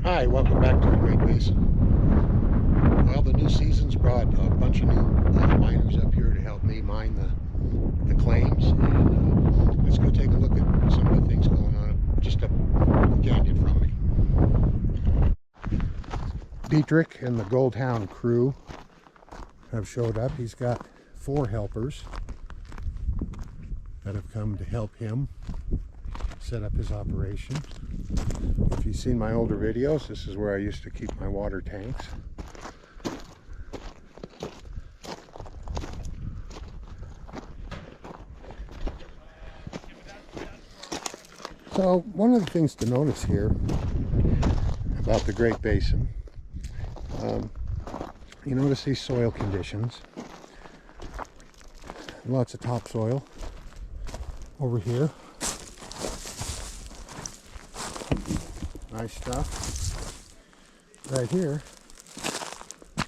Hi, welcome back to the Great Basin. Well, the new season's brought a bunch of new miners up here to help me mine the claims. And let's go take a look at some of the things going on just up the canyon from me. Dietrich and the Gold Hound crew have showed up. He's got 4 helpers that have come to help him set up his operation. If you've seen my older videos, this is where I used to keep my water tanks. So one of the things to notice here about the Great Basin, you notice these soil conditions. Lots of topsoil over here. Nice stuff. Right here,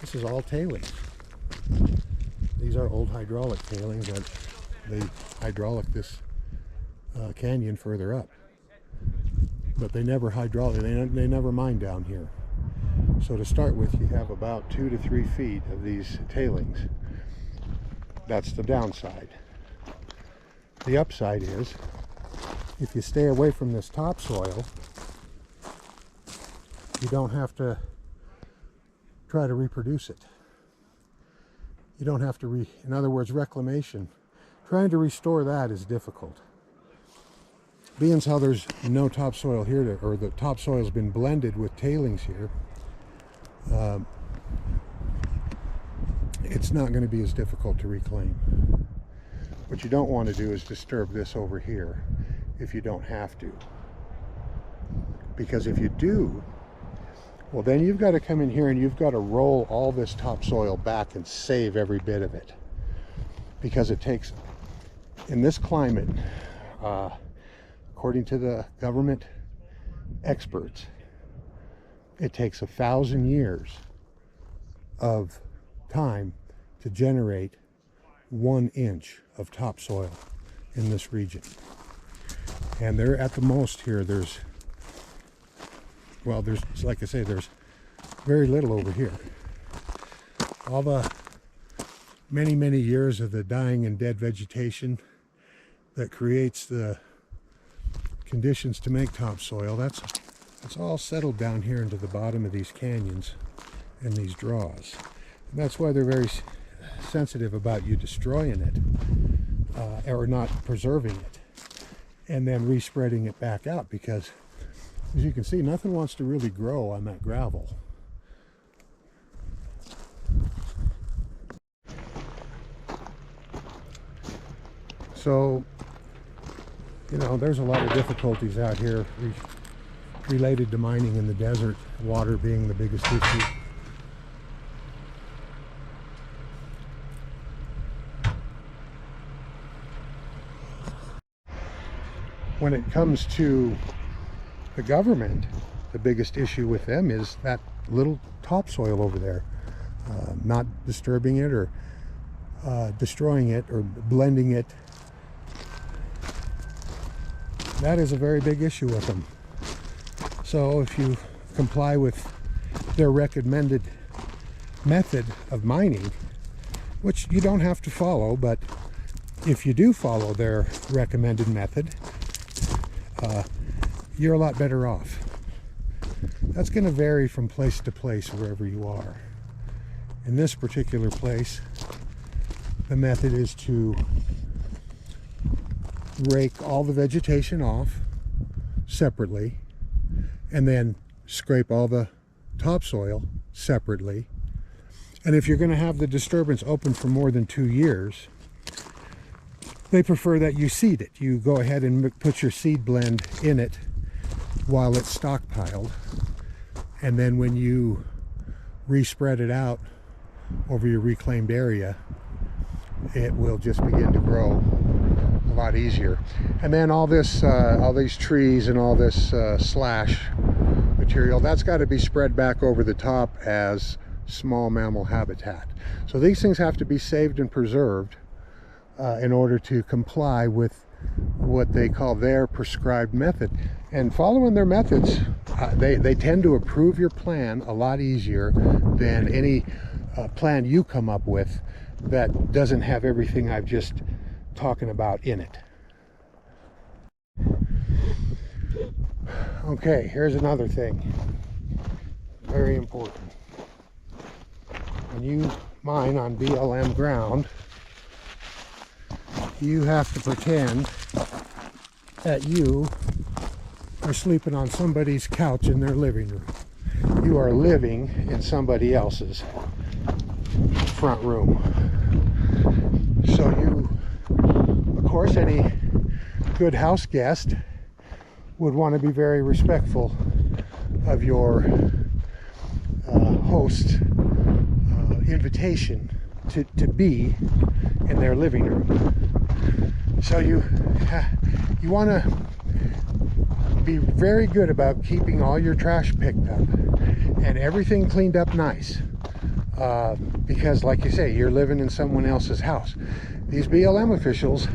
this is all tailings. These are old hydraulic tailings that they hydraulic this canyon further up. But they never they never mine down here. So to start with, you have about 2 to 3 feet of these tailings. That's the downside. The upside is, if you stay away from this topsoil, you don't have to try to reproduce it. You don't have to in other words, reclamation. Trying to restore that is difficult. Being as how there's no topsoil here, or the topsoil's been blended with tailings here, it's not going to be as difficult to reclaim. What you don't want to do is disturb this over here if you don't have to. Because if you do, well, then you've got to come in here and you've got to roll all this topsoil back and save every bit of it. Because it takes, in this climate, according to the government experts, it takes 1,000 years of time to generate 1 inch of topsoil in this region. And they're at the most here, there's, like I say, there's very little over here. All the many years of the dying and dead vegetation that creates the conditions to make topsoil, that's all settled down here into the bottom of these canyons and these draws. And that's why they're very sensitive about you destroying it, or not preserving it, and then respreading it back out, because as you can see, nothing wants to really grow on that gravel. So, you know, there's a lot of difficulties out here related to mining in the desert, water being the biggest issue. When it comes to the government, the biggest issue with them is that little topsoil over there. Not disturbing it or destroying it or blending it. That is a very big issue with them. So if you comply with their recommended method of mining, which you don't have to follow, but if you do follow their recommended method, you're a lot better off. That's going to vary from place to place wherever you are. In this particular place, the method is to rake all the vegetation off separately and then scrape all the topsoil separately. And if you're going to have the disturbance open for more than 2 years, they prefer that you seed it. You go ahead and put your seed blend in it while it's stockpiled, and then when you respread it out over your reclaimed area, it will just begin to grow a lot easier. And then all these trees and all this slash material, that's got to be spread back over the top as small mammal habitat. So these things have to be saved and preserved in order to comply with what they call their prescribed method. And following their methods they tend to approve your plan a lot easier than any plan you come up with that doesn't have everything I've just talking about in it. Okay, here's another thing, very important. When you mine on BLM ground, you have to pretend that you are sleeping on somebody's couch in their living room. You are living in somebody else's front room. So you, of course, any good house guest would want to be very respectful of your host's invitation to be in their living room. So you want to be very good about keeping all your trash picked up and everything cleaned up nice, because like you say, you're living in someone else's house. These BLM officials,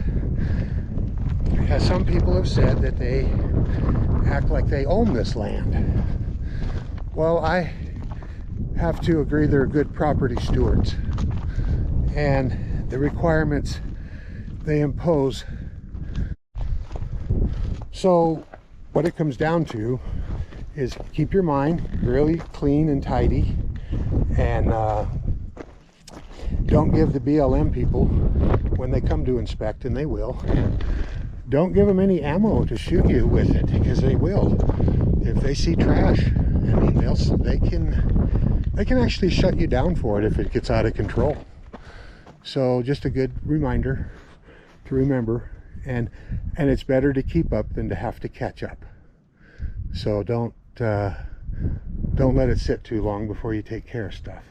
as some people have said, that they act like they own this land. Well, I have to agree they're good property stewards, and the requirements they impose. So what it comes down to is keep your mind really clean and tidy, and don't give the BLM people, when they come to inspect, and they will, don't give them any ammo to shoot you with it, because they will. If they see trash, I mean, they can actually shut you down for it if it gets out of control. So just a good reminder to remember, and it's better to keep up than to have to catch up. So don't let it sit too long before you take care of stuff.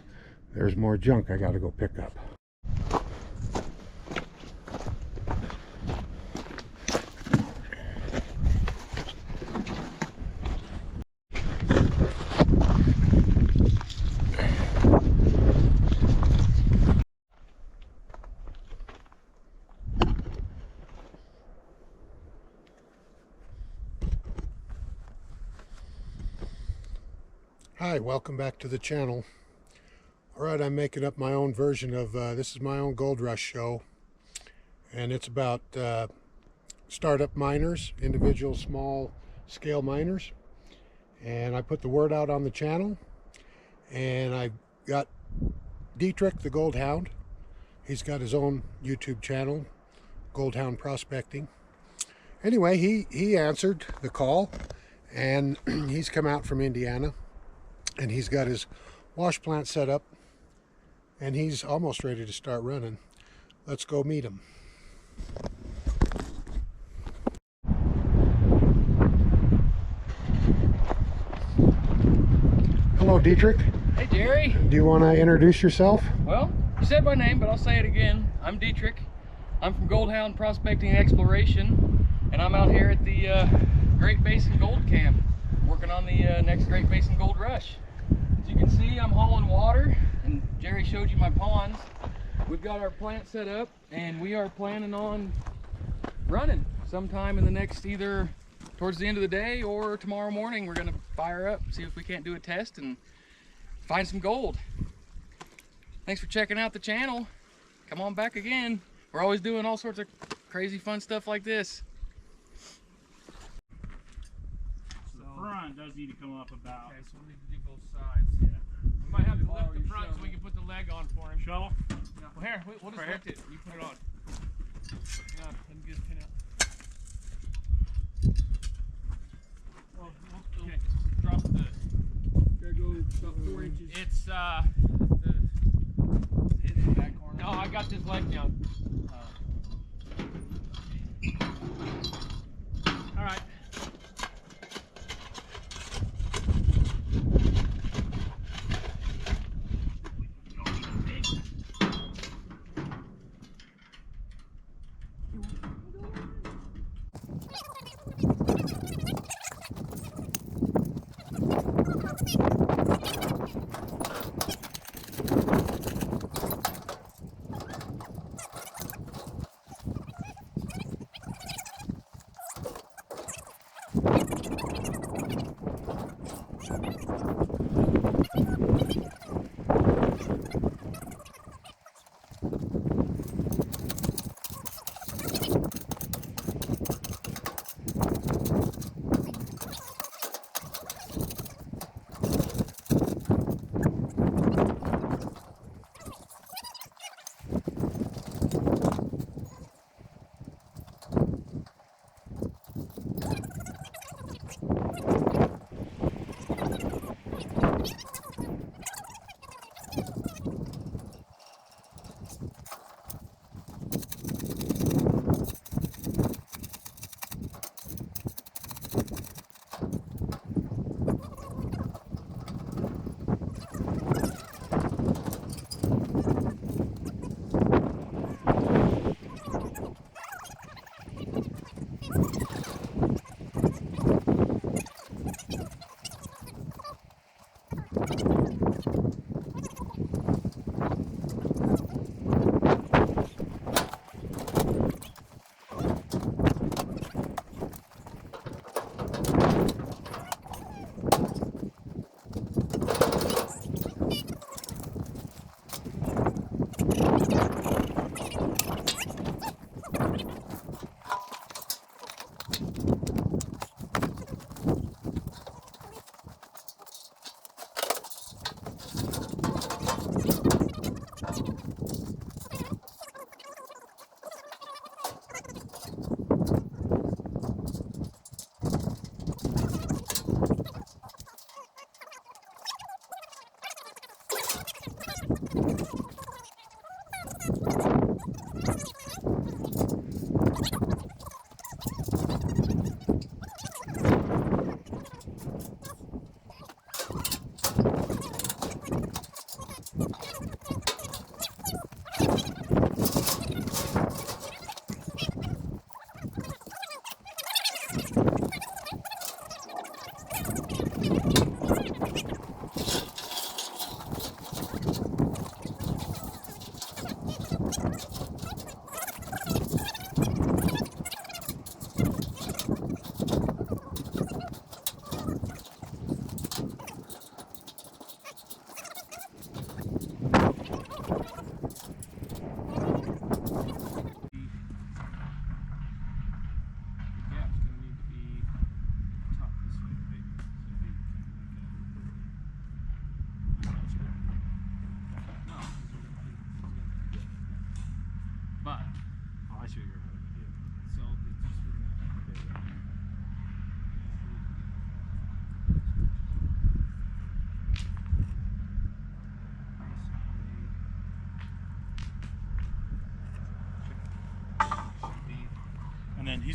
There's more junk I got to go pick up. Hi, welcome back to the channel. Alright, I'm making up my own version of, this is my own Gold Rush show, and it's about startup miners, individual small scale miners, and I put the word out on the channel, and I got Dietrich, the Gold Hound. He's got his own YouTube channel, Gold Hound Prospecting. Anyway, he answered the call, and he's come out from Indiana. And he's got his wash plant set up, and he's almost ready to start running. Let's go meet him. Hello, Dietrich. Hey, Jerry. Do you want to introduce yourself? Well, you said my name, but I'll say it again. I'm Dietrich. I'm from Gold Hound Prospecting and Exploration, and I'm out here at the Great Basin Gold Camp, working on the next Great Basin Gold Rush. As you can see, I'm hauling water, and Jerry showed you my ponds. We've got our plant set up, and we are planning on running sometime in the next, either towards the end of the day or tomorrow morning. We're going to fire up, see if we can't do a test and find some gold. Thanks for checking out the channel. Come on back again. We're always doing all sorts of crazy fun stuff like this. Front does need to come up about. Okay, so we need to do both sides. Yeah. We might have to lift the front so we can put the leg on for him. Shovel? Yeah. Well, here, we'll just lift it. You put it on. Yeah, let me get his pin out. Well, okay, drop the. Gotta go about 4 inches. It's the back corner. No, I got this leg down. All right.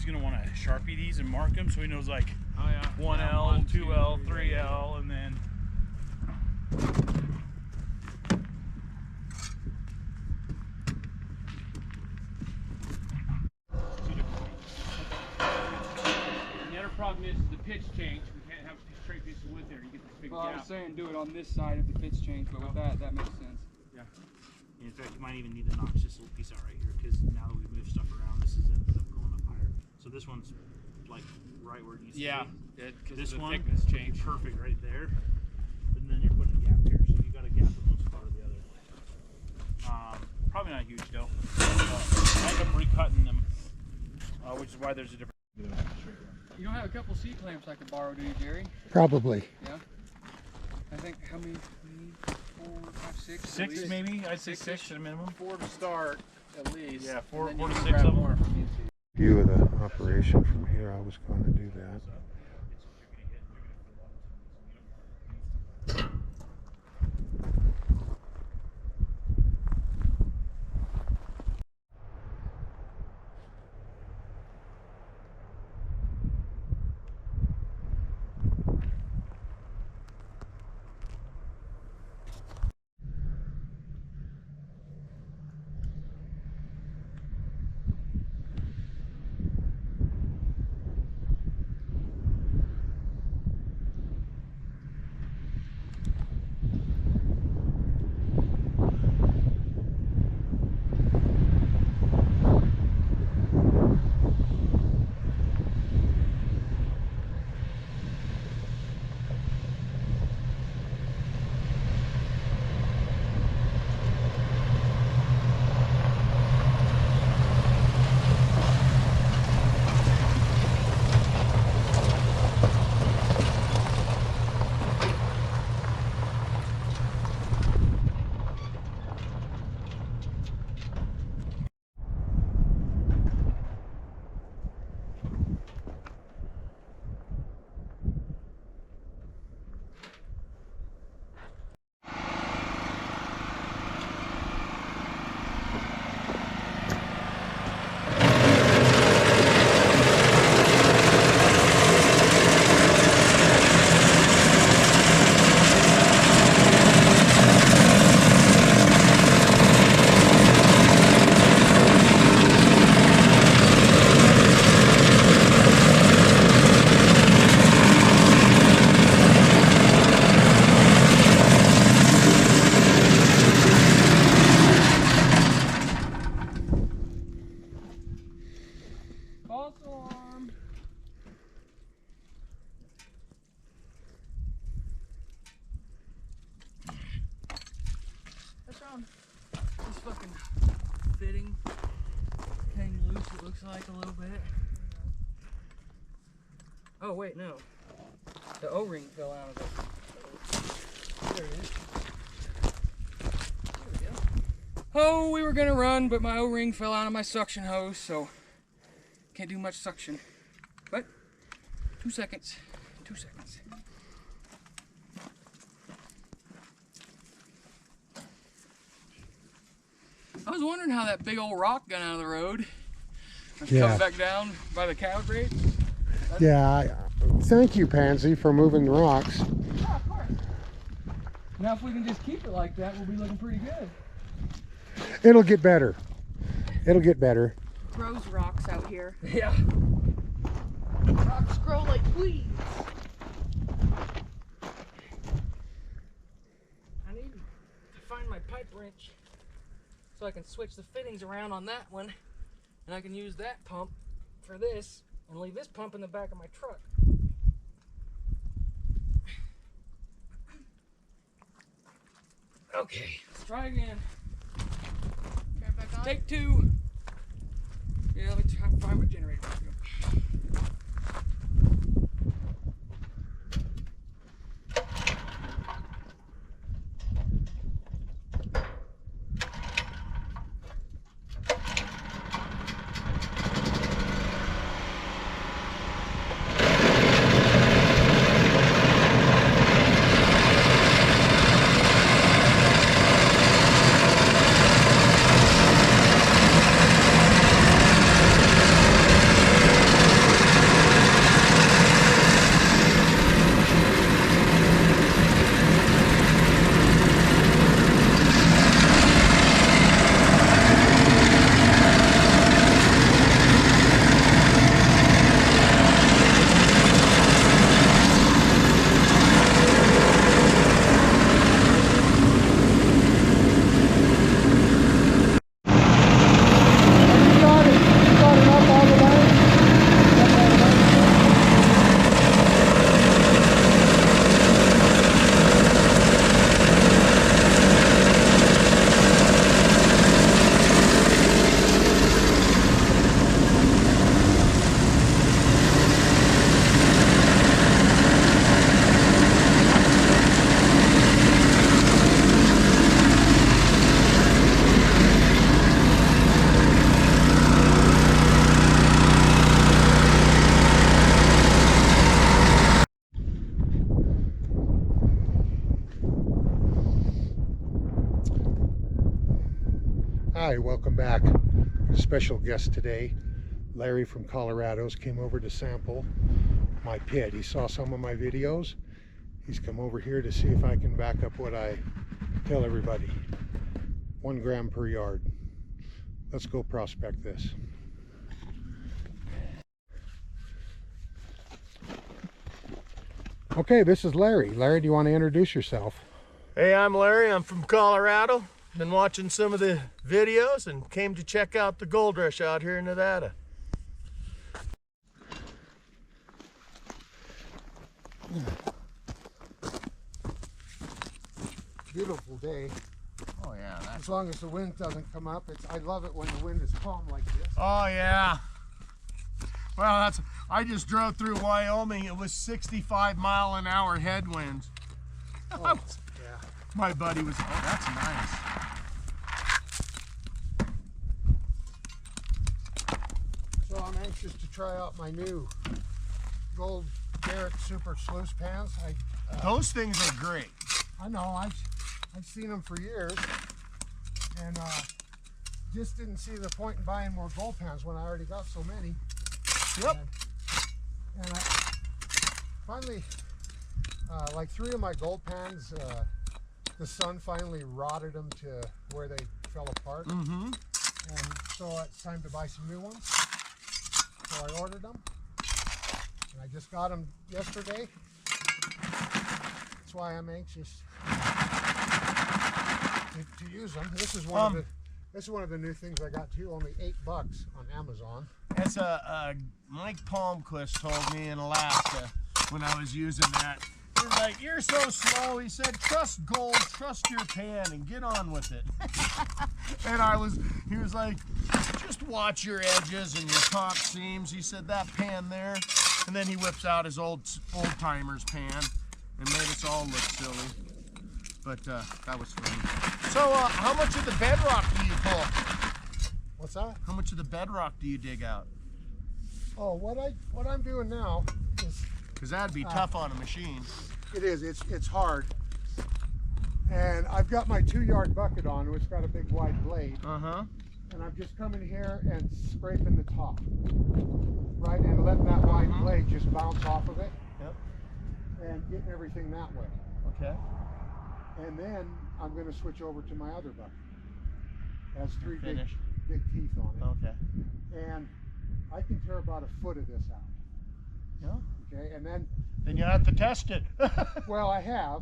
he's gonna want to Sharpie these and mark them so he knows like Oh yeah. 1L, 2L, 3L, and then. The other problem is the pitch change. We can't have a straight piece of wood there. You get this big Well, I gap. was saying do it on this side of the pitch change, but with that makes sense. Yeah. In fact, you might even need to knock this little piece out right here because now that we've moved stuff around, this is ended up going up higher. So this one's like right where it needs to be. Because This the one thickness would be change. perfect right there, and then you're putting a gap here, so you got a gap in one spot or the other. Probably not huge though. I end up recutting them, which is why there's a difference. You don't have a couple C clamps I could borrow, do you, Jerry? Probably. Yeah. I think how many? 4, 5, 6. Six maybe. I'd say six at a minimum. 4 to start, at least. Yeah, and four then to you can 6 grab of them. more if you need to. View of the operation from here, I was going to do that. False alarm. What's wrong? This fucking fitting hang loose, it looks like a little bit. Oh wait, no. The O-ring fell out of it. There it is. There we go. Oh, we were gonna run, but my O-ring fell out of my suction hose, so can't do much suction. But 2 seconds. 2 seconds. I was wondering how that big old rock got out of the road. It's Yeah. coming back down by the cow grate. Yeah, thank you, Pansy, for moving the rocks. Oh, of course. Now if we can just keep it like that, we'll be looking pretty good. It'll get better. It'll get better. Grows rocks out here. Yeah. Rocks grow like weeds. I need to find my pipe wrench so I can switch the fittings around on that one, and I can use that pump for this and leave this pump in the back of my truck. Okay, let's try again. Turn it back on. Take 2. Yeah, let me try to find my generator. Hi, welcome back. A special guest today, Larry from Colorado's, came over to sample my pit. He saw some of my videos. He's come over here to see if I can back up what I tell everybody. 1 gram per yard. Let's go prospect this. Okay, this is Larry. Larry, do you want to introduce yourself? Hey, I'm Larry. I'm from Colorado. Been watching some of the videos and came to check out the gold rush out here in Nevada. Beautiful day. Oh yeah, As long as the wind doesn't come up. I love it when the wind is calm like this. Oh yeah. Well, I just drove through Wyoming. It was 65-mile-an-hour headwinds. Oh, yeah. My buddy was, oh, that's nice. So I'm anxious to try out my new Gold Barrett Super Sluice pans. Those things are great. I know, I've seen them for years, and just didn't see the point in buying more gold pans when I already got so many. Yep. And I finally, like 3 of my gold pans, the sun finally rotted them to where they fell apart. Mm-hmm. And so it's time to buy some new ones. So I ordered them, and I just got them yesterday. That's why I'm anxious to use them. This is one of the new things I got too. Only $8 on Amazon. As Mike Palmquist told me in Alaska when I was using that. He was like, "You're so slow." He said, "Trust gold, trust your pan, and get on with it." And he was like, "Just watch your edges and your top seams." He said, "That pan there," and then he whips out his old timer's pan and made us all look silly. But that was funny. So, how much of the bedrock do you pull? What's that? How much of the bedrock do you dig out? Oh, what I'm doing now is, Because that'd be tough on a machine. it is. It's hard. And I've got my 2-yard bucket on, which got a big wide blade. Uh-huh. And I'm just coming here and scraping the top, right, and letting that wide blade just bounce off of it. Yep. And getting everything that way. Okay. And then I'm going to switch over to my other bucket. It has 3 big teeth on it. Okay. And I can tear about 1 foot of this out. Yeah. Okay, and then Then you have to test it. well, I have,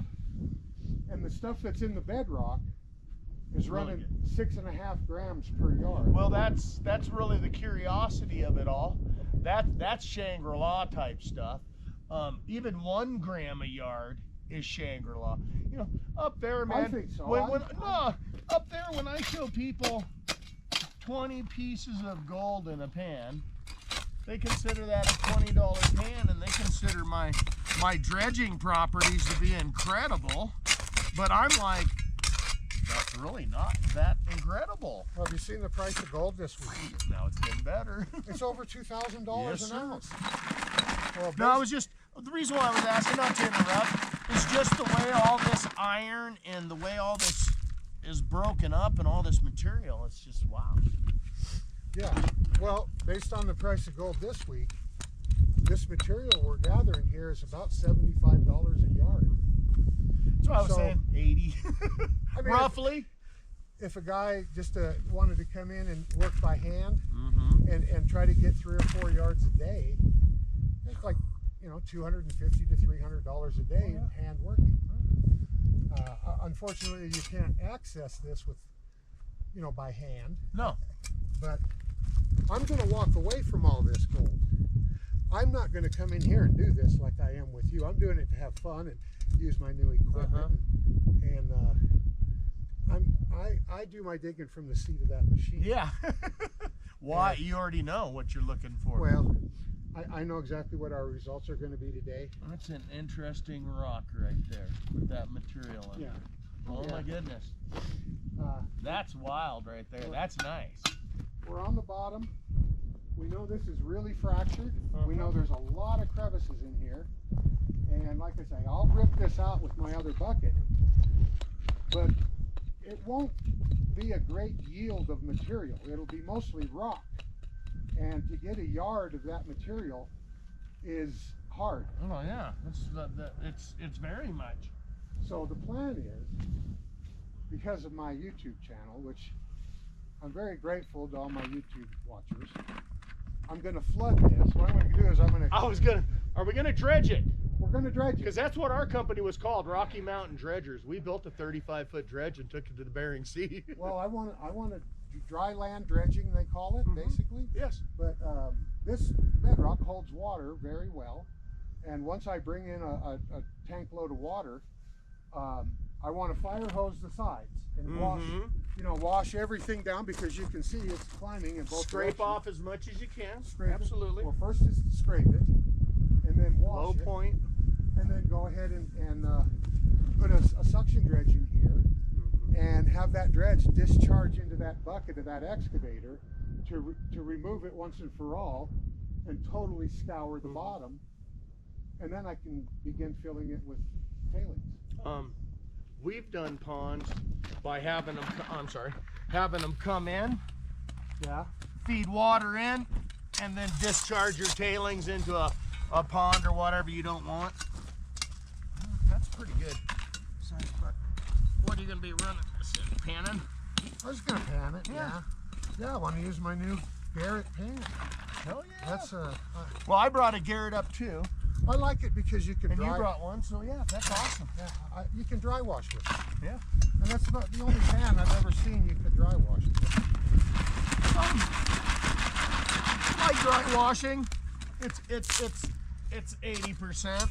and the stuff that's in the bedrock is Really running good. 6.5 grams per yard. Well, that's really the curiosity of it all. That's Shangri-La type stuff. Even 1 gram a yard is Shangri-La. You know, up there, man. I think so. Up there when I show people 20 pieces of gold in a pan, they consider that a $20 pan, and they consider my dredging properties to be incredible. But I'm like, that's really not that incredible. Well, have you seen the price of gold this week? Now it's getting better. It's over $2,000 Yes, an sir. ounce. Well, No, I was just, the reason why I was asking, not to interrupt, is just the way all this iron and the way all this is broken up and all this material. It's just wow. yeah. Well, based on the price of gold this week, this material we're gathering here is about $75 a yard. That's what I was So, saying, 80, I mean, roughly. If a guy just wanted to come in and work by hand Mm-hmm. and try to get 3 or 4 yards a day, it's like, you know, $250 to $300 a day in hand working. Unfortunately, you can't access this with, you know, by hand. No. But I'm going to walk away from all this gold. I'm not going to come in here and do this like I am with you. I'm doing it to have fun and use my new equipment. And I do my digging from the seat of that machine. Yeah. Why? You already know what you're looking for. Well, I know exactly what our results are going to be today. That's an interesting rock right there with that material in it. Yeah. Oh Yeah. my goodness. That's wild right there. That's nice. We're on the bottom. We know this is really fractured. We know there's a lot of crevices in here. And like I say, I'll rip this out with my other bucket. But it won't be a great yield of material. It'll be mostly rock, and to get a yard of that material is hard. Oh yeah, it's very much. So the plan is, because of my YouTube channel, which I'm very grateful to all my YouTube watchers, I'm going to flood this. What I'm going to do is Are we gonna dredge it? we're going to dredge it. Because that's what our company was called, Rocky Mountain Dredgers. We built a 35-foot dredge and took it to the Bering Sea. Well, I want to dry land dredging, they call it, basically. Yes. But this bedrock holds water very well, and once I bring in a tank load of water, I want to fire hose the sides and wash everything down, because you can see it's climbing in both Scrape directions. off as much as you can. Scrape Absolutely. It. Well, first is to scrape it, and then wash Low it, point. and then go ahead and put a suction dredge in here, and have that dredge discharge into that bucket of that excavator to remove it once and for all, and totally scour the bottom, and then I can begin filling it with tailings. We've done ponds by having them. Having them come in, Yeah. feed water in, and then discharge your tailings into a pond or whatever you don't want. That's pretty good. What are you gonna be running this in? Panning? I was gonna pan it. Yeah. Yeah. I want to use my new Garrett pan. Hell yeah. That's Well, I brought a Garrett up too, I like it because you can and dry. you brought one, so yeah, that's awesome. Yeah, you can dry wash with it. Yeah. And that's about the only pan I've ever seen you could dry wash with. Like dry washing, it's 80%.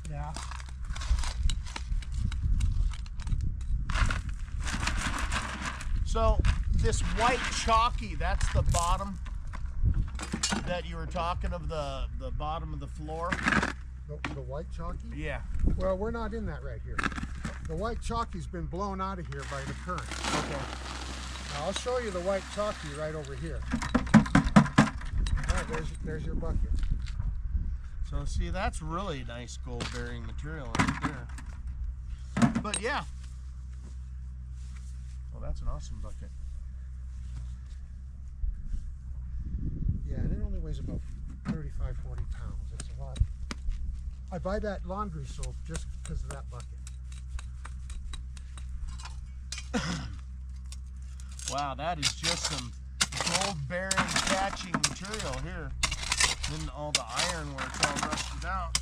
Yeah. So this white chalky, that's the bottom that you were talking of, the bottom of the floor. The white chalky? Yeah. Well, we're not in that right here. The white chalky's been blown out of here by the current. Okay. Now, I'll show you the white chalky right over here. All right, there's your bucket. So see, that's really nice gold bearing material right there. But yeah. Well, that's an awesome bucket. Yeah, and it only weighs about 35, 40 pounds. It's a lot. I buy that laundry soap just because of that bucket. Wow, that is just some gold bearing catching material here. Then all the ironwork's all rusted out.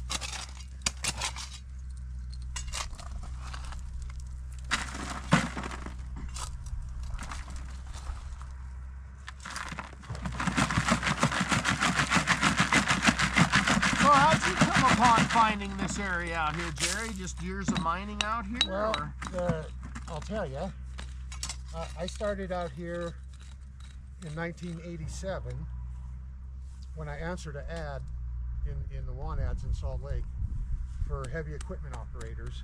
So how'd you come upon finding this area out here, Jerry? Just years of mining out here? Well, or? I'll tell you. I started out here in 1987 when I answered an ad in the want ads in Salt Lake for heavy equipment operators.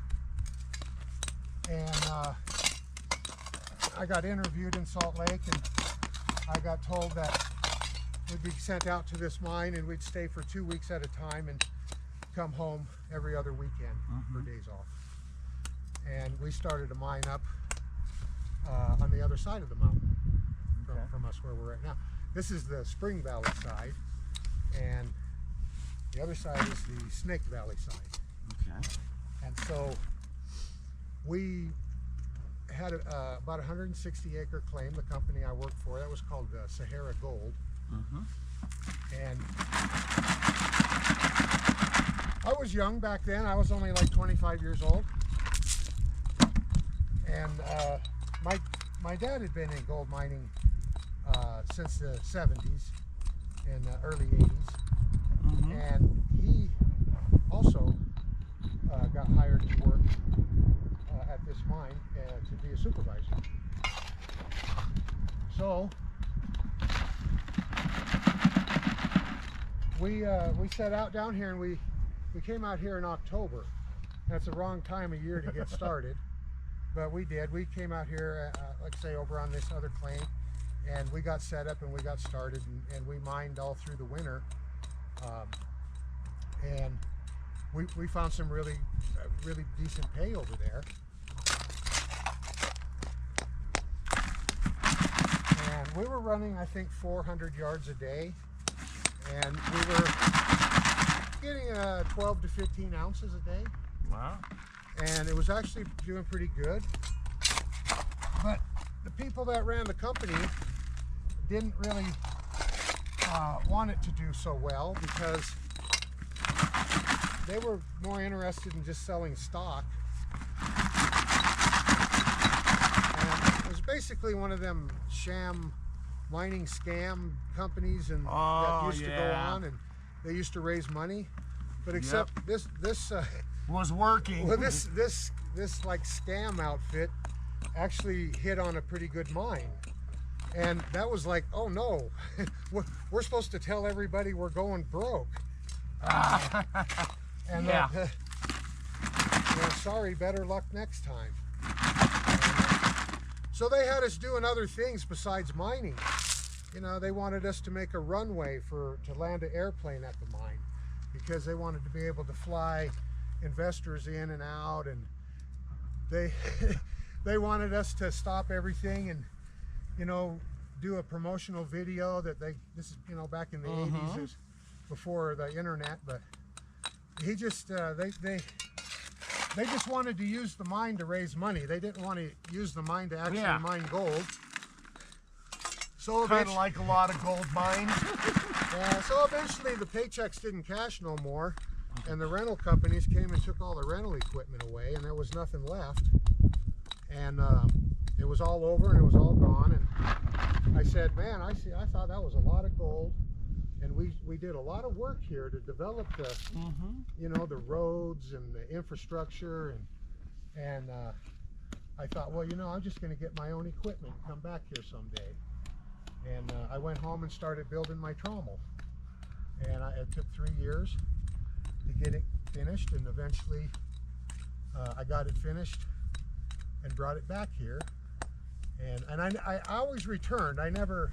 And I got interviewed in Salt Lake, and I got told that we'd be sent out to this mine and we'd stay for 2 weeks at a time and come home every other weekend for days off. And we started a mine up on the other side of the mountain from us where we're at now. This is the Spring Valley side, and the other side is the Snake Valley side. Okay. And so we had about 160 acre claim, the company I worked for. That was called Sahara Gold. And I was young back then. I was only like 25 years old. And my dad had been in gold mining since the 70s and early 80s. And he also got hired to work at this mine to be a supervisor. So we set out down here, and we came out here in October. That's the wrong time of year to get started, but we did. We came out here, like I say, over on this other claim, and we got set up and we got started, and we mined all through the winter. And we found some really decent pay over there. we were running, I think, 400 yards a day, and we were getting 12 to 15 ounces a day. Wow. And it was actually doing pretty good. But the people that ran the company didn't really want it to do so well, because they were more interested in just selling stock. And it was basically one of them sham mining scam companies and that used to go on, and they used to raise money. But except this was working. well, this like scam outfit actually hit on a pretty good mine. And that was like, oh no, we're supposed to tell everybody we're going broke. And sorry, better luck next time. So they had us doing other things besides mining. You know, they wanted us to make a runway to land an airplane at the mine, because they wanted to be able to fly investors in and out, and they wanted us to stop everything and, you know, do a promotional video that this is, you know, back in the 80s, is before the internet. But he just they just wanted to use the mine to raise money. They didn't want to use the mine to actually mine gold. So Kind of like a lot of gold mines. so eventually the paychecks didn't cash no more, and the rental companies came and took all the rental equipment away, and there was nothing left. And it was all over, and it was all gone. And I said, man, I thought that was a lot of gold, and we did a lot of work here to develop the you know, the roads and the infrastructure, and I thought, well, you know, I'm just going to get my own equipment and come back here someday. And I went home and started building my trommel, and it took 3 years to get it finished, and eventually I got it finished and brought it back here. And I always returned. I never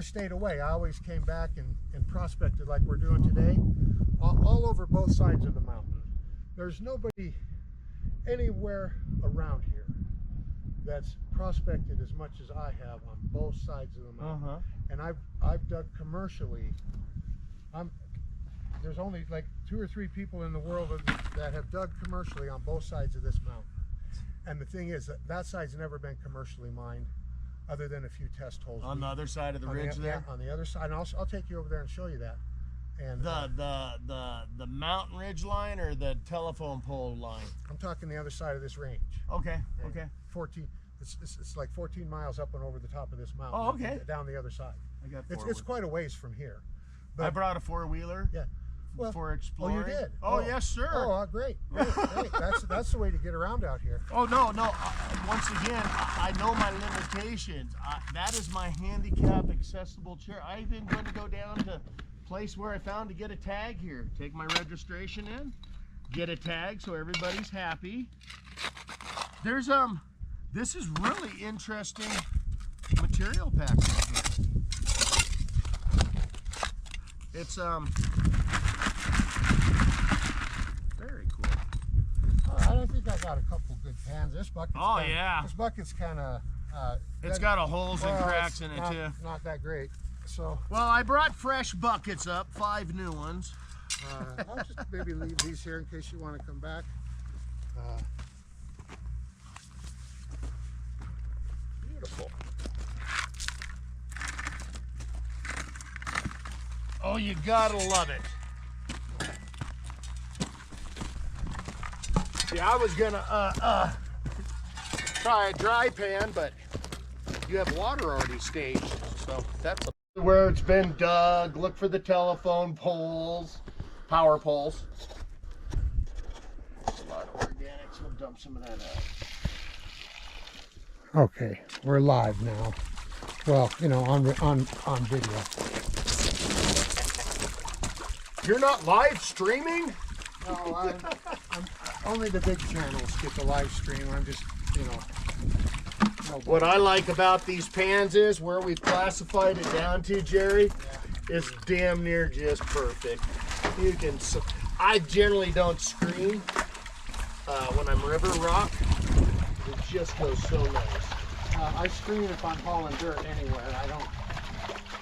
stayed away. I always came back and prospected like we're doing today, all over both sides of the mountain. There's nobody anywhere around here that's prospected as much as I have on both sides of the mountain. And I've dug commercially. There's only like 2 or 3 people in the world that have dug commercially on both sides of this mountain. And the thing is that side's never been commercially mined, other than a few test holes. On the other side of the ridge there? Yeah, on the other side. And I'll take you over there and show you that. And the mountain ridge line or the telephone pole line? I'm talking the other side of this range. Okay, And okay. 14. It's like 14 miles up and over the top of this mountain. Oh, okay. Down the other side. I got It's quite a ways from here. I brought a 4-wheeler. Yeah. Well, for exploring. Oh, you did? Oh, yes, sir. Oh, great. That's the way to get around out here. Oh, no. Once again, I know my limitations. That is my handicap accessible chair. I even going to go down to a place where I found to get a tag here. Take my registration in, get a tag so everybody's happy. There's this is really interesting material package here. It's very cool. I think I got a couple good pans. This bucket. This bucket's kind of. It's got holes and cracks in it too. Not that great. So. Well, I brought fresh buckets up, 5 new ones. I'll just maybe leave these here in case you want to come back. Beautiful. Oh, you gotta love it. See, I was gonna try a dry pan, but you have water already staged, so that's where it's been dug. Look for the telephone poles, power poles. There's a lot of organics. We'll dump some of that out. Okay, we're live now. Well, you know, on video. You're not live streaming? No, I'm only the big channels get the live stream. I'm just, you know. What I like about these pans is where we've classified it down to, Jerry, is damn near just perfect. You can. I generally don't screen when I'm river rock. It just goes so nice. I screen if I'm hauling dirt anywhere. I don't.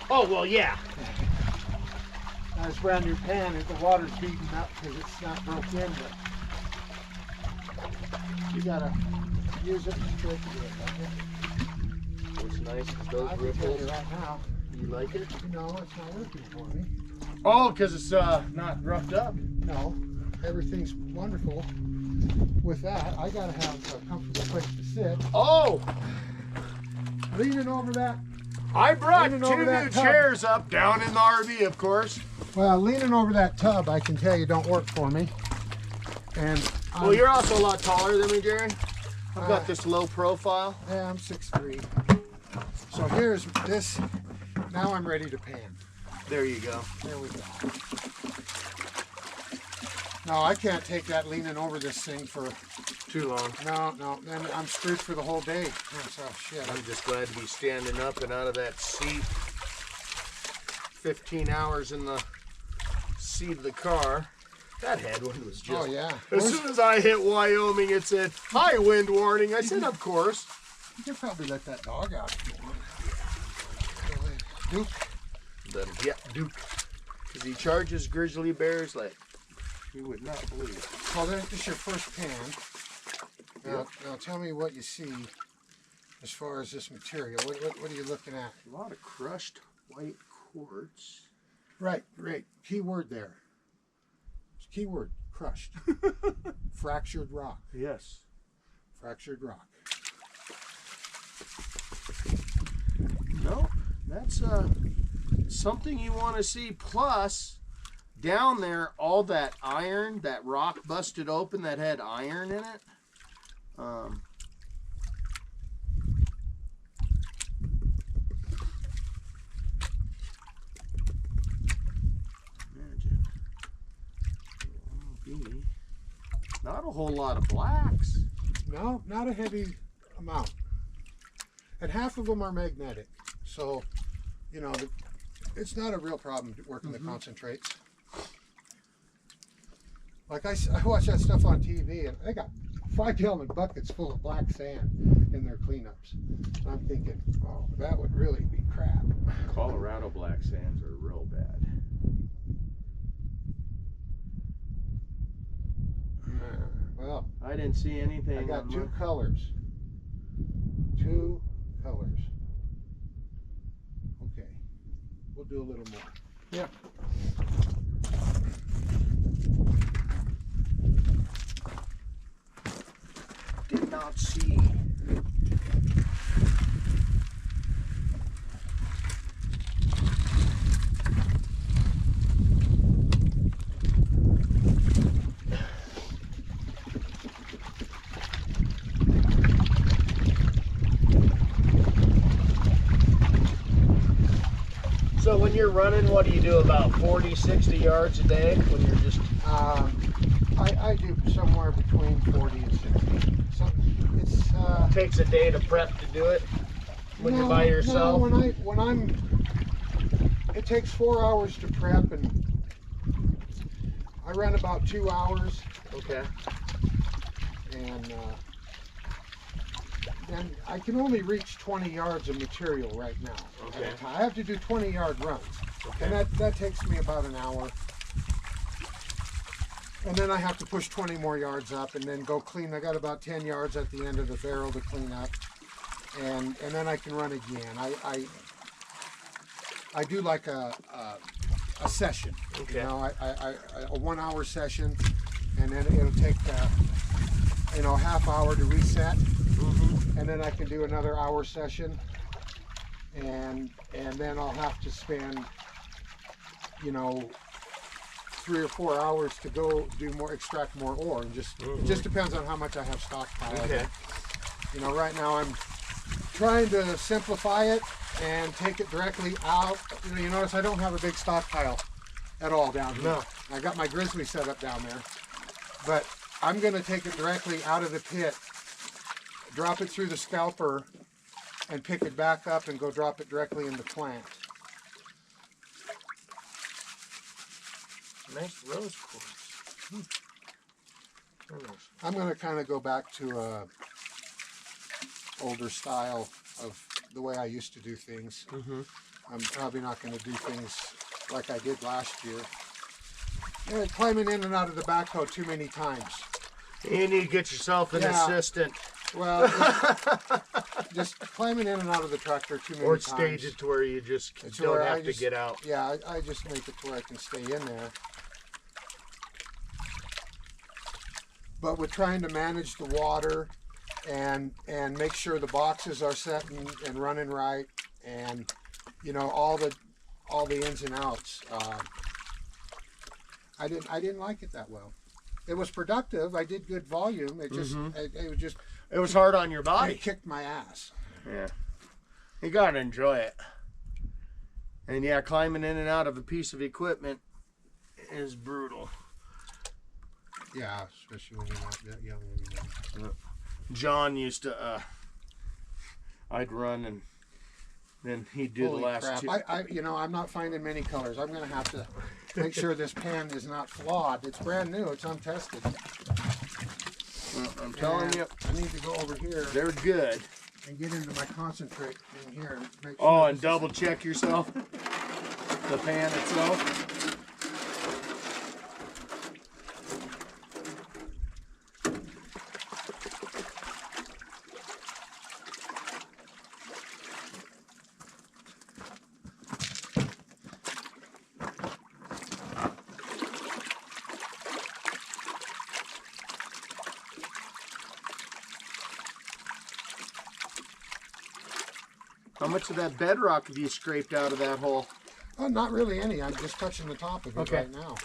Oh, well, yeah. Now, this brand new pan, the water's beaten up because it's not broke in, but you gotta use it and trick it. What's nice is I those can tell ripples. you right now. You like it? No, it's not working for me. Oh, because it's not roughed up. No, everything's wonderful with that. I gotta have a comfortable place to sit. Oh, Leaning over that. I brought Leaning 2 over that new tub. chairs up down in the RV, of course. Well, leaning over that tub, I can tell you don't work for me. And Well, you're also a lot taller than me, Jaron. I've Uh, got this low profile. yeah, I'm 6'3". So here's this. Now I'm ready to pan. There you go. There we go. No, I can't take that leaning over this thing for. Too long. No. Then I'm screwed for the whole day. Oh shit. I'm just glad to be standing up and out of that seat. 15 hours in the seat of the car. That headwind was just. Oh yeah. As soon as I hit Wyoming, it said high wind warning. I said, of course. You could probably let that dog out if you want. Duke. Let him get Duke. Because he charges grizzly bears like you would not believe. Well, this is your first pan. Now tell me what you see as far as this material. What are you looking at? A lot of crushed white quartz. Right. Key word there. Key word, crushed. Fractured rock. Yes. Fractured rock. No, that's something you want to see. Plus, down there, all that iron, that rock busted open that had iron in it. Imagine. Not a whole lot of blacks. No, not a heavy amount. And half of them are magnetic. So, you know, it's not a real problem working the concentrates. Like I watch that stuff on TV and they got 5-gallon buckets full of black sand in their cleanups. And I'm thinking, oh, that would really be crap. Colorado black sands are real bad. Well, I didn't see anything. I got on 2 my- colors. 2 colors. Okay. We'll do a little more. Yeah. Did not see. So when you're running, what do you do, about 40, 60 yards a day when you're just... I do somewhere between 40 and 60. So it's Takes a day to prep to do it when you're by yourself? No, when I'm it takes 4 hours to prep and I run about 2 hours Okay. and then I can only reach 20 yards of material right now. Okay. At a time. I have to do 20-yard runs. Okay. And that takes me about an hour. And then I have to push 20 more yards up and then go clean. I got about 10 yards at the end of the barrel to clean up. And then I can run again. I do like a session. Okay. You know, a 1 hour session, and then it'll take a half hour to reset, and then I can do another hour session, and then I'll have to spend 3 or 4 hours to go extract more ore, and it just depends on how much I have stockpiled. Okay. Right now I'm trying to simplify it and take it directly out. You notice I don't have a big stockpile at all down here. No. I got my grizzly set up down there, but I'm going to take it directly out of the pit, drop it through the scalper, and pick it back up and go drop it directly in the plant. Nice rose quartz. Very nice. I'm going to kind of go back to older style of the way I used to do things. I'm probably not going to do things like I did last year. Yeah, climbing in and out of the backhoe too many times. You need to get yourself an assistant. Well, just climbing in and out of the tractor too many times. Or stage it to where you just It's don't where have to get out. Yeah, I just make it to where I can stay in there. But with trying to manage the water and make sure the boxes are set and running right, and you know all the ins and outs, I didn't like it that well. It was productive. I did good volume. It just It was hard on your body. it kicked my ass. Yeah. You gotta enjoy it. And yeah, climbing in and out of a piece of equipment is brutal. Yeah, especially when you're not that young anymore. John used to, I'd run and then he'd do Holy the last crap. two. I'm not finding many colors. I'm going to have to make sure this pan is not flawed. It's brand new. It's untested. Well, I'm telling you, I need to go over here they're good. and get into my concentrate in here and make sure. Oh, and this is- double check yourself. The pan itself. How much of that bedrock have you scraped out of that hole? Oh, not really any. I'm just touching the top of it Okay. right now.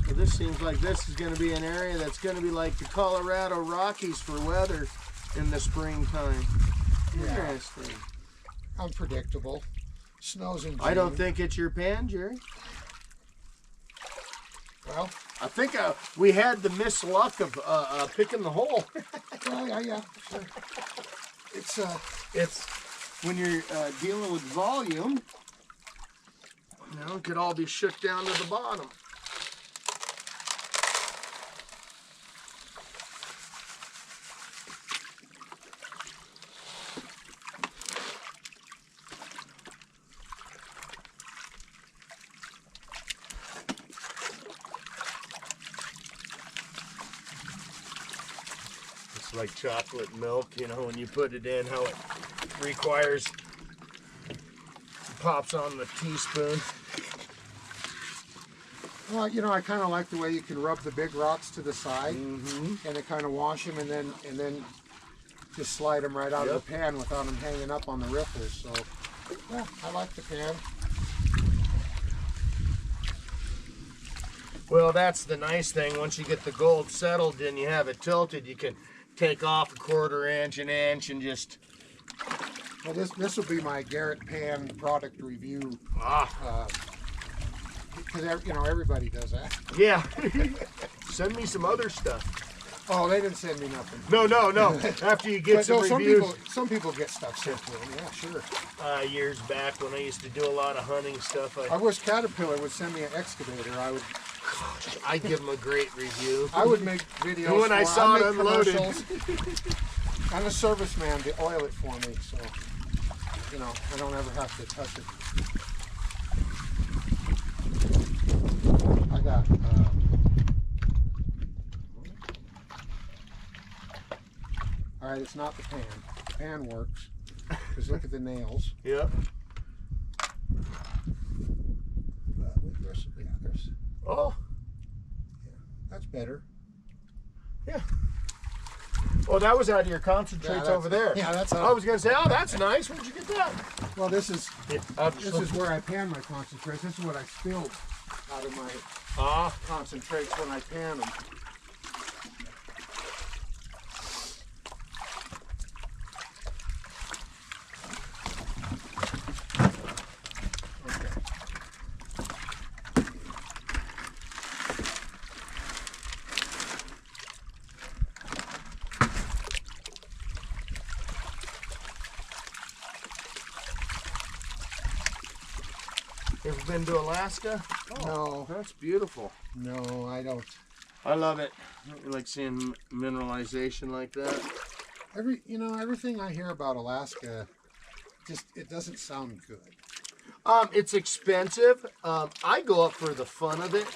So this seems like this is going to be an area that's going to be like the Colorado Rockies for weather in the springtime. Interesting. Unpredictable. Snows in June. I don't think it's your pan, Jerry. Well, I think we had the misluck of picking the hole. yeah, sure. It's when you're dealing with volume, you know, it could all be shook down to the bottom. It's like chocolate milk, you know, when you put it in, how it requires, pops on the teaspoon. Well, you know, I kind of like the way you can rub the big rocks to the side, Mm-hmm. and it kind of wash them, and then just slide them right out of the pan without them hanging up on the riffles. So, yeah, I like the pan. Well, that's the nice thing. Once you get the gold settled and you have it tilted, you can take off a 1/4 inch, an inch, and just... Well, this will be my Garrett pan product review. Because you know everybody does that. Yeah. Send me some other stuff. Oh, they didn't send me nothing. No. After you get But some no, reviews. some people get stuff sent to them. Yeah, sure. Years back when I used to do a lot of hunting stuff, I wish Caterpillar would send me an excavator. I'd give them a great review. I would make videos. And when I saw it unloaded. I'm a serviceman to oil it for me, so you know I don't ever have to touch it. I got. All right, it's not the pan. The pan works. Because look at the nails. Yep. Yeah, there's. Oh. Yeah, that's better. Yeah. Oh, that was out of your concentrates over there. Yeah, that's. I was gonna say, oh, that's nice. Where'd you get that? Well, this is This where I pan my concentrates. This is what I spilled out of my concentrates when I pan them. been to Alaska? No, That's beautiful. no, I don't. I love it. I like seeing mineralization like that. Everything I hear about Alaska, it doesn't sound good. It's expensive. I go up for the fun of it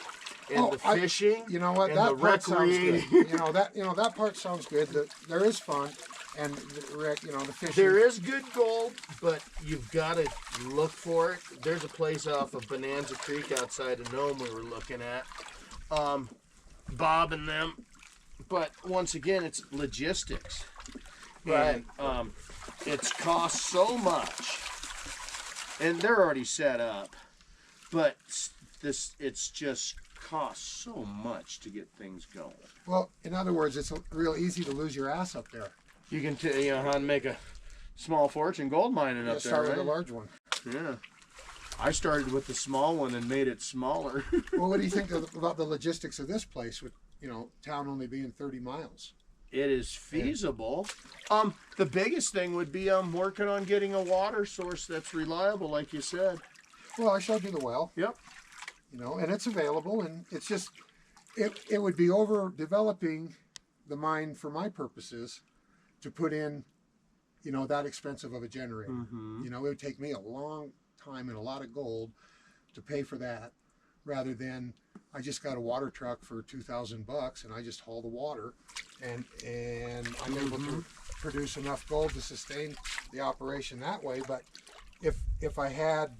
and the fishing. You know what? and That the part sounds good. recreating. That part sounds good. There is fun, and the fishing. There is good gold, but you've got to look for it. There's a place off of Bonanza Creek outside of Nome we were looking at. Bob and them. But once again, it's logistics. Right. And it's cost so much. And they're already set up. But it's just costs so much to get things going. Well, in other words, it's real easy to lose your ass up there. You can how to make a small fortune gold mining up there, Start with right? a large one. Yeah. I started with the small one and made it smaller. Well, what do you think about the logistics of this place with, town only being 30 miles? It is feasible. The biggest thing would be working on getting a water source that's reliable, like you said. Well, I showed you the well. Yep. And it's available, and it's just, it would be over developing the mine for my purposes to put in, that expensive of a generator. Mm-hmm. It would take me a long time and a lot of gold to pay for that, rather than I just got a water truck for $2,000 and I just haul the water, and I'm able to produce enough gold to sustain the operation that way. But if I had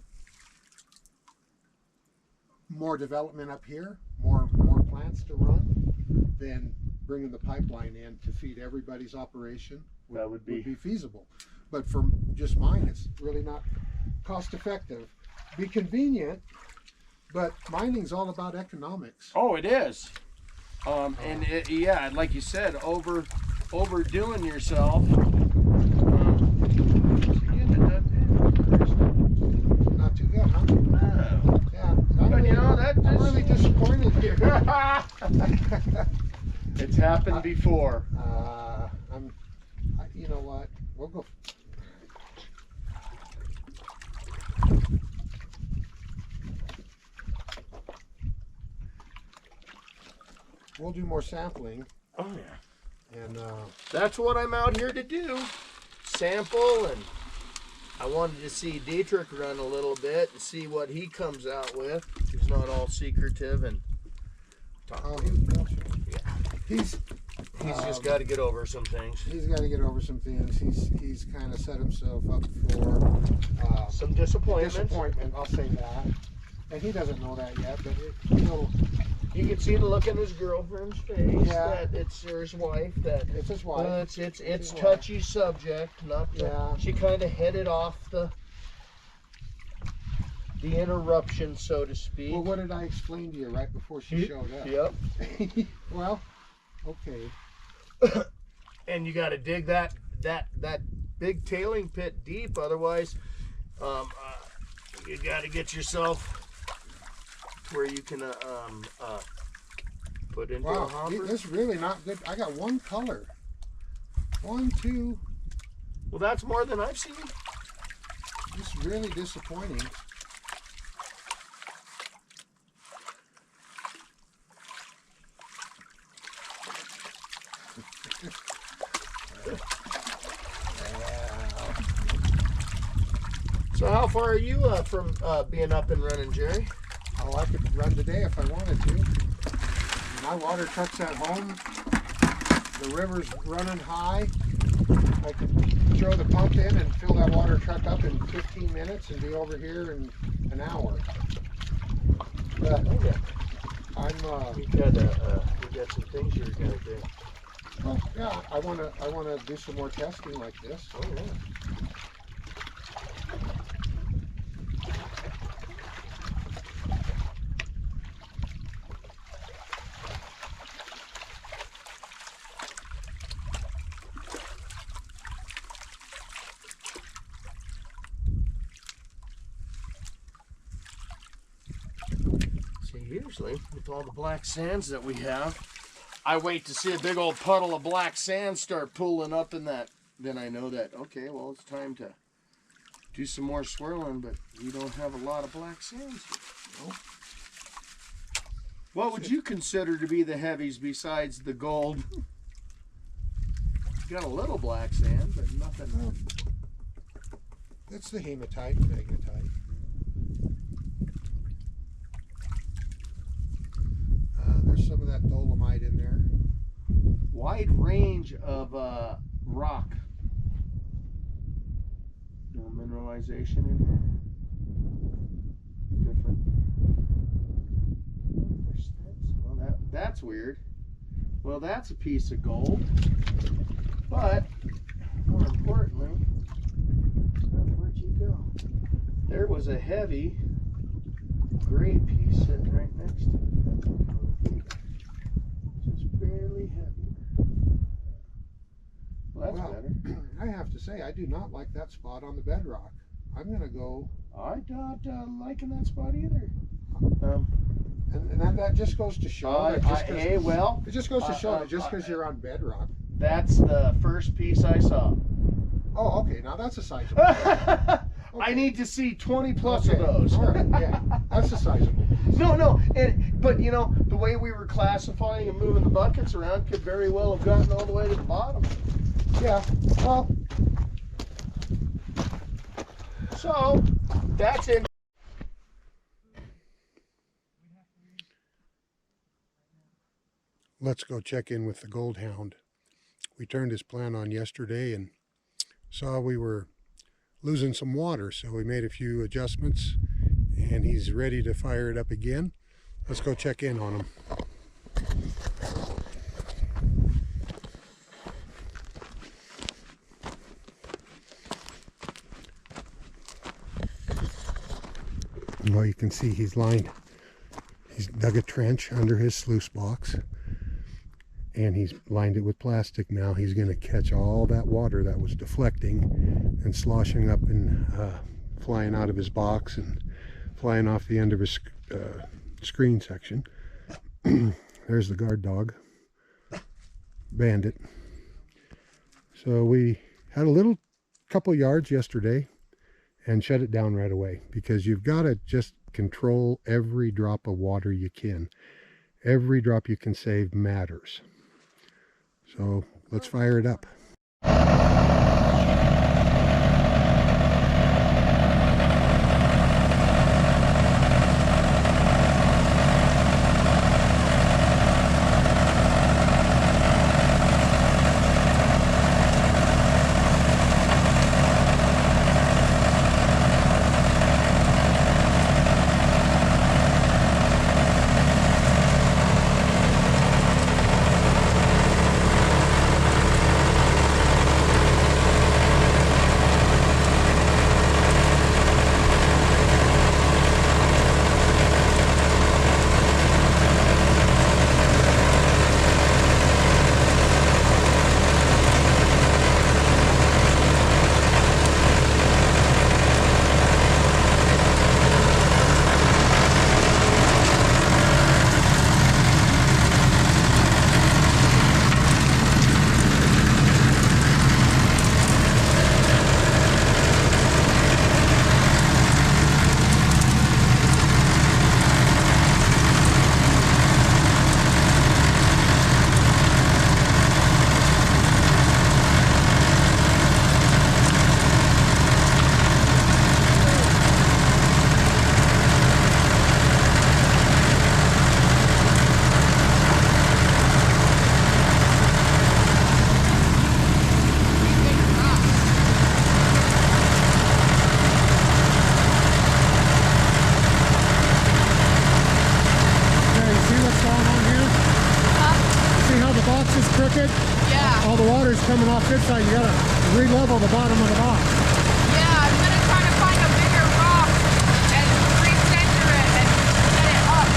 more development up here, more plants to run, then bringing the pipeline in to feed everybody's operation would be feasible. But for just mine, it's really not cost effective. Be convenient, but mining's all about economics. Oh, it is. And like you said, overdoing yourself. Not too good, huh? No. Yeah. I'm really disappointed here. It's happened before. You know what? We'll go. We'll do more sampling, Oh yeah. and That's what I'm out here to do. Sample, and I wanted to see Dietrich run a little bit and see what he comes out with. He's not all secretive and he's just got to get over some things. He's got to get over some things. He's kind of set himself up for Some disappointments. I'll say that, and he doesn't know that yet. But You can see the look in his girlfriend's face. Yeah. That it's his wife. That it's his wife. it's his touchy subject. Not the, Yeah. She kind of headed off the interruption, so to speak. Well, what did I explain to you right before she showed up? Yep. Well, okay. And you got to dig that big tailing pit deep, otherwise you got to get yourself where you can put into a Wow, hopper. this is really not good. I got one color. 1, 2. Well, that's more than I've seen. It's really disappointing. So how far are you from being up and running, Jerry? Oh, I could run today if I wanted to. My water truck's at home. The river's running high. I could throw the pump in and fill that water truck up in 15 minutes and be over here in an hour. But I'm We got some things you're gonna do. well, yeah, I wanna do some more testing like this. Oh yeah. Usually, with all the black sands that we have, I wait to see a big old puddle of black sand start pooling up in that. Then I know that, okay, well, it's time to do some more swirling, but we don't have a lot of black sands here. No. What would you consider to be the heavies besides the gold? Got a little black sand, but nothing. That's the hematite and magnetite. There's some of that dolomite in there. Wide range of rock. No mineralization in here. Different. Well, that's weird. Well, that's a piece of gold. But more importantly, where'd you go? There was a heavy gray piece sitting right next to it. Just barely heavy. Well, that's better. I have to say, I do not like that spot on the bedrock. I'm going to go. I'm not liking that spot either. And that just goes to show. It just goes to show that just because you're on bedrock. That's the first piece I saw. Oh, okay. Now that's a sizable. I need to see 20 plus of those. All right, yeah, that's a sizable. No, but you know, the way we were classifying and moving the buckets around could very well have gotten all the way to the bottom. Yeah, well. So, that's it. Let's go check in with the Gold Hound. We turned his plant on yesterday and saw we were losing some water, so we made a few adjustments and he's ready to fire it up again. Let's go check in on him. Well, you can see he's dug a trench under his sluice box and he's lined it with plastic. Now he's going to catch all that water that was deflecting and sloshing up and flying out of his box and flying off the end of his screen section. There's the guard dog, Bandit. So we had a little couple yards yesterday and shut it down right away, because you've got to just control every drop of water you can. Every drop you can save matters. So let's fire it up. Crooked. Yeah. All the water's coming off this side. You gotta re-level the bottom of the box. Yeah, I'm gonna try to find a bigger rock and re-center it and set it up.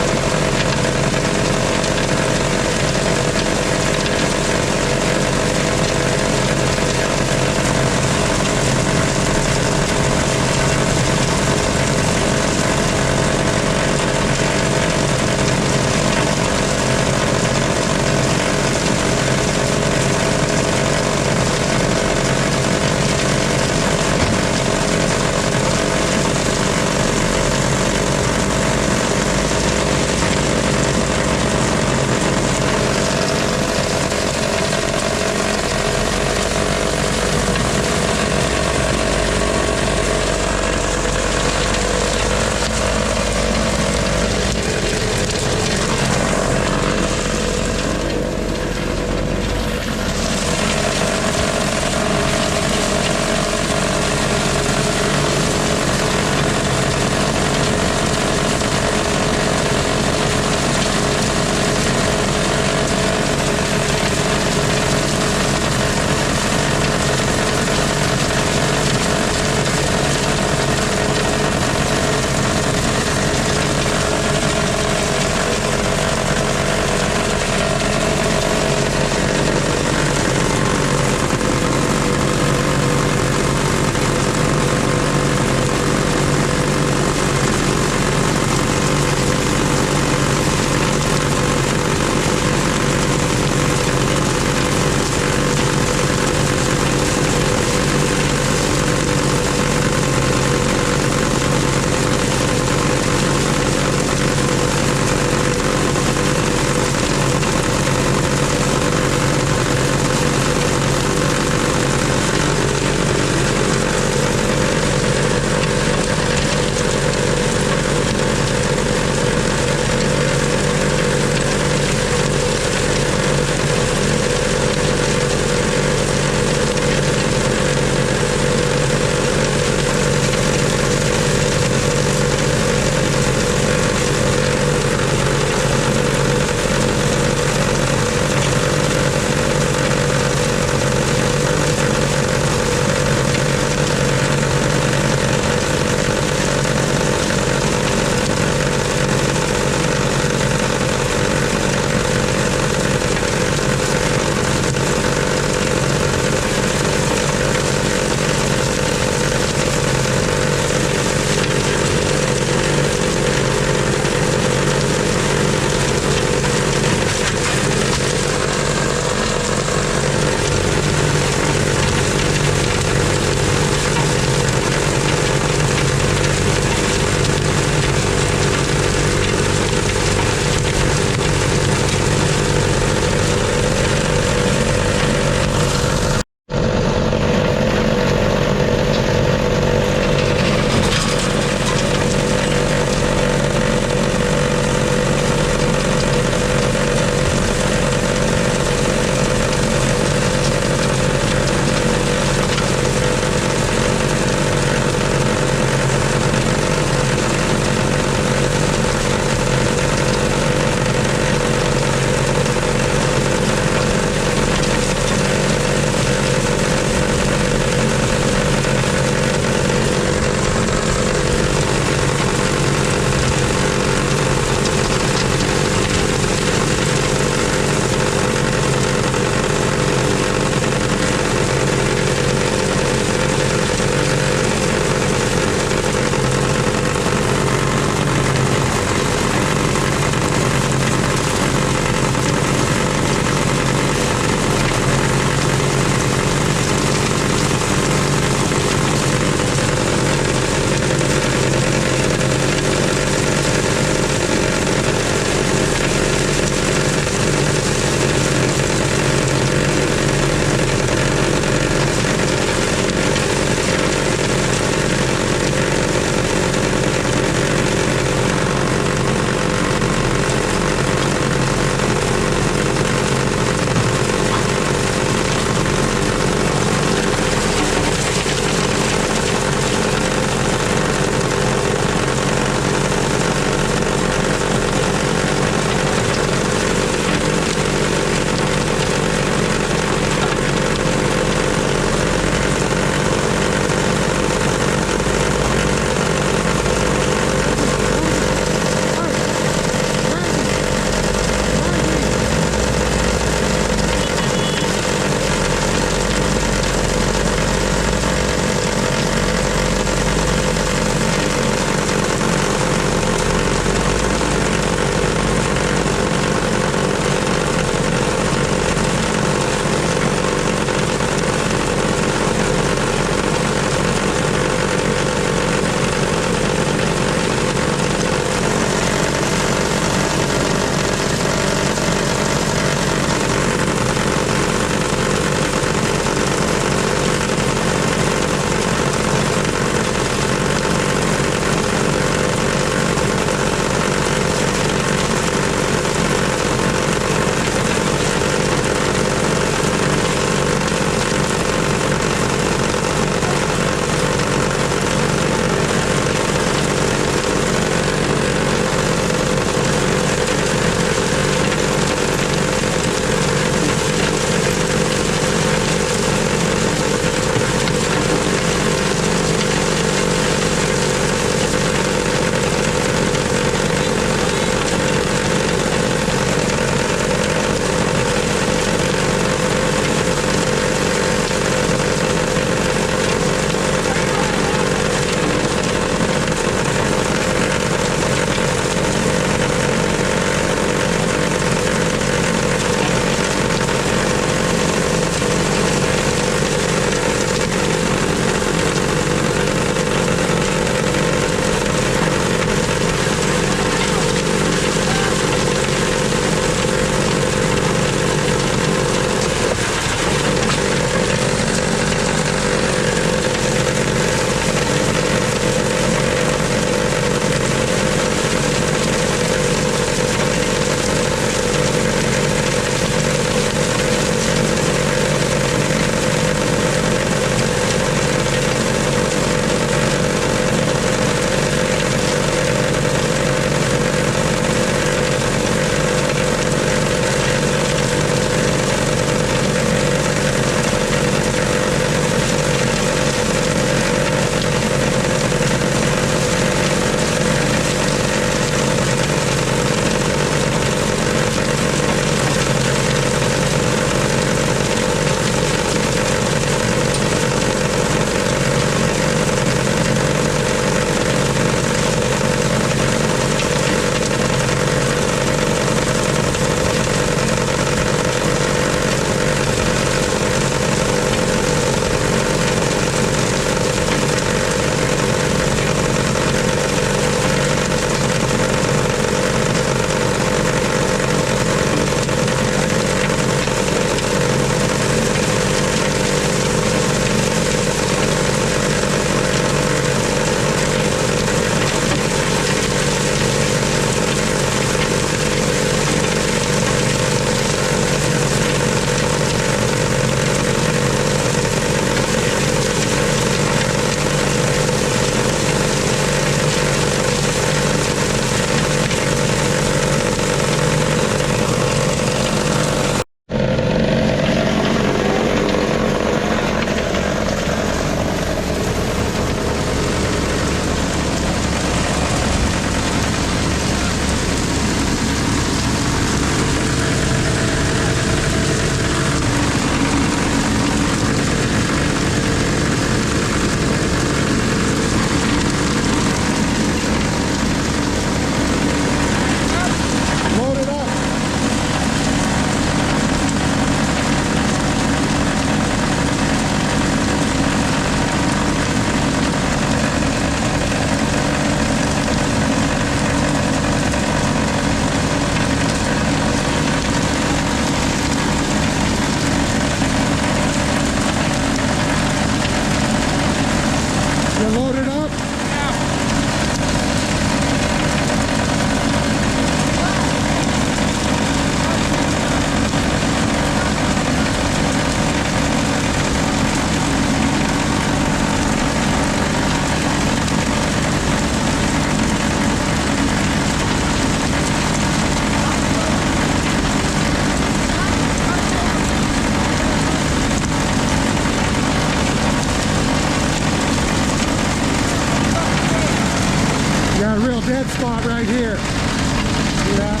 real dead spot right here. See that?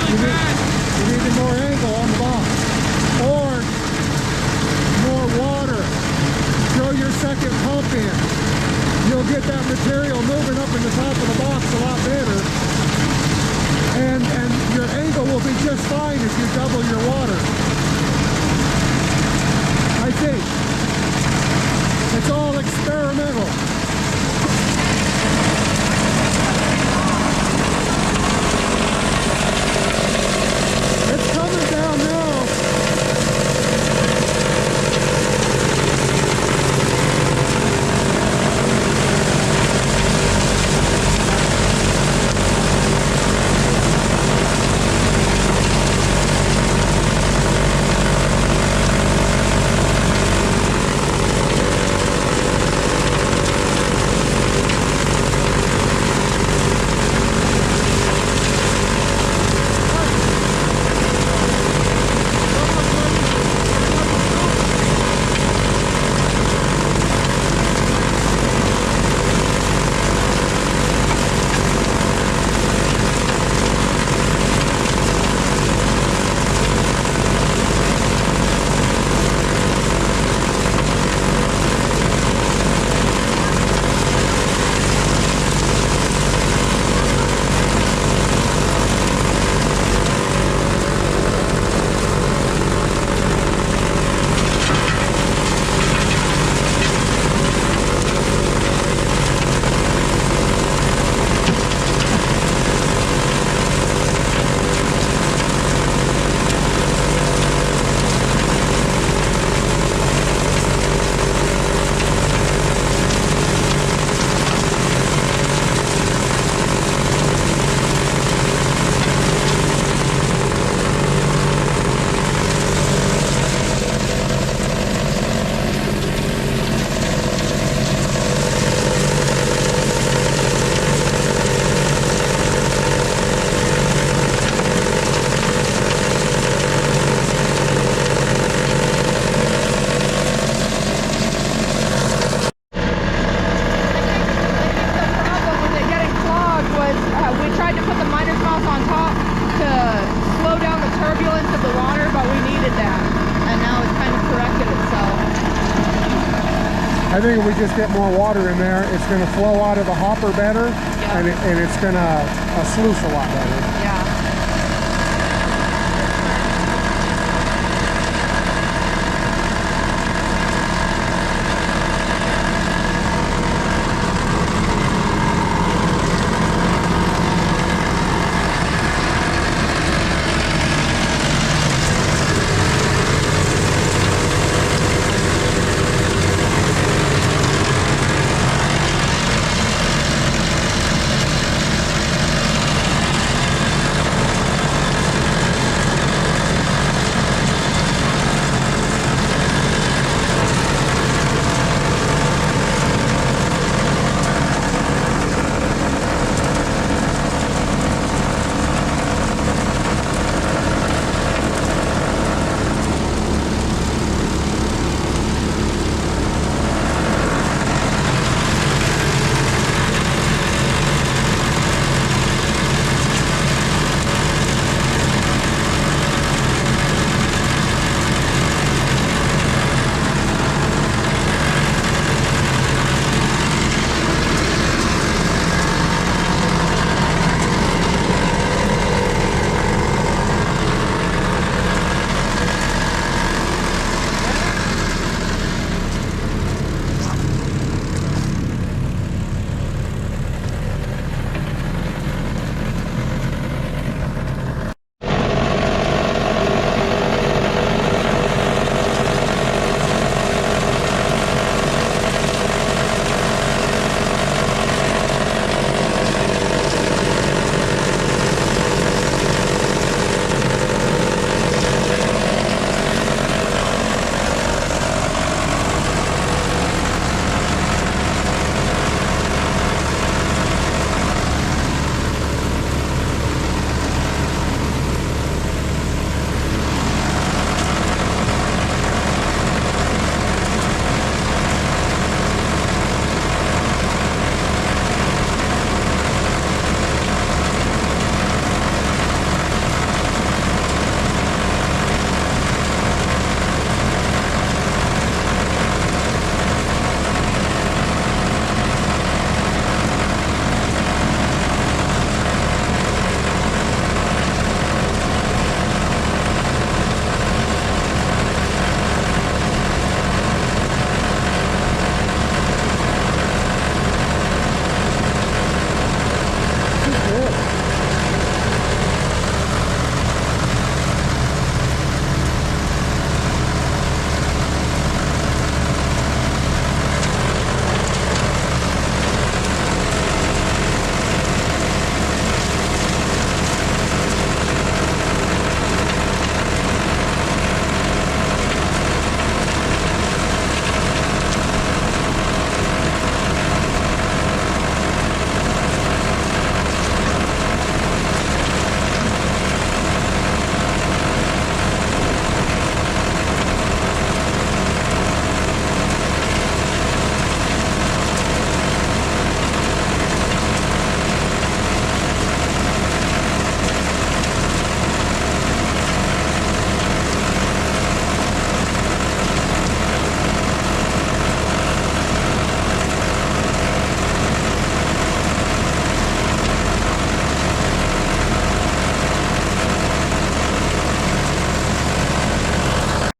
You need more angle on the box. Or more water. Throw your second pump in. You'll get that material moving up in the top of the box a lot better. And your angle will be just fine if you double your water. I think. It's all experimental. It's coming down now. I think if we just get more water in there, it's going to flow out of the hopper better, and it's going to sluice a lot better.